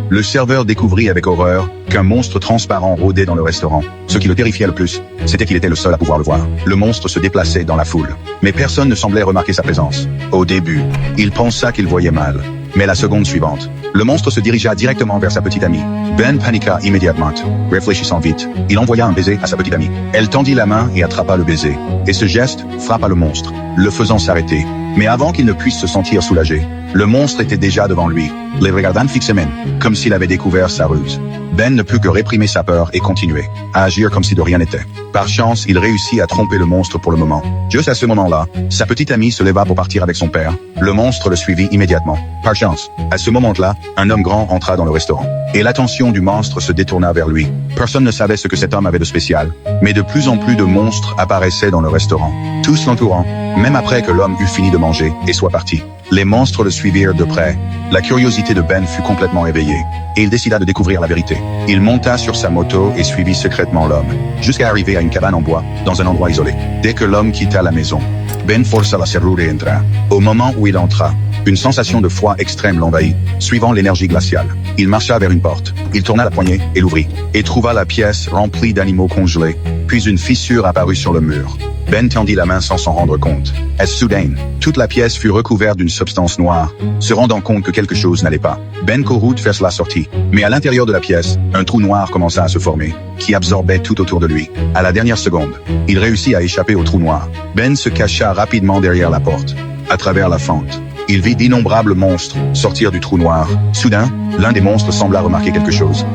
le serveur découvrit avec horreur qu'un monstre transparent rôdait dans le restaurant. Ce qui le terrifiait le plus, c'était qu'il était le seul à pouvoir le voir. Le monstre se déplaçait dans la foule, mais personne ne semblait remarquer sa présence. Au début, il pensa qu'il voyait mal. Mais la seconde suivante, le monstre se dirigea directement vers sa petite amie. Ben paniqua immédiatement. Réfléchissant vite, il envoya un baiser à sa petite amie. Elle tendit la main et attrapa le baiser. Et ce geste frappa le monstre, le faisant s'arrêter. Mais avant qu'il ne puisse se sentir soulagé, le monstre était déjà devant lui, les regardant fixement, comme s'il avait découvert sa ruse. Ben ne put que réprimer sa peur et continuer à agir comme si de rien n'était. Par chance, il réussit à tromper le monstre pour le moment. Juste à ce moment-là, sa petite amie se leva pour partir avec son père. Le monstre le suivit immédiatement. Par chance, à ce moment-là, un homme grand entra dans le restaurant. Et l'attention du monstre se détourna vers lui. Personne ne savait ce que cet homme avait de spécial, mais de plus en plus de monstres apparaissaient dans le restaurant, tous l'entourant, même après que l'homme eut fini de manger et soit parti. Les monstres le suivirent de près. La curiosité de Ben fut complètement éveillée, et il décida de découvrir la vérité. Il monta sur sa moto et suivit secrètement l'homme, jusqu'à arriver à une cabane en bois, dans un endroit isolé. Dès que l'homme quitta la maison, Ben força la serrure et entra. Au moment où il entra, une sensation de froid extrême l'envahit, suivant l'énergie glaciale. Il marcha vers une porte. Il tourna la poignée et l'ouvrit, et trouva la pièce remplie d'animaux congelés, puis une fissure apparut sur le mur. Ben tendit la main sans s'en rendre compte. Soudain, toute la pièce fut recouverte d'une substance noire, se rendant compte que quelque chose n'allait pas. Ben courut vers la sortie, mais à l'intérieur de la pièce, un trou noir commença à se former, qui absorbait tout autour de lui. À la dernière seconde, il réussit à échapper au trou noir. Ben se cacha rapidement derrière la porte. À travers la fente, il vit d'innombrables monstres sortir du trou noir. Soudain, l'un des monstres sembla remarquer quelque chose.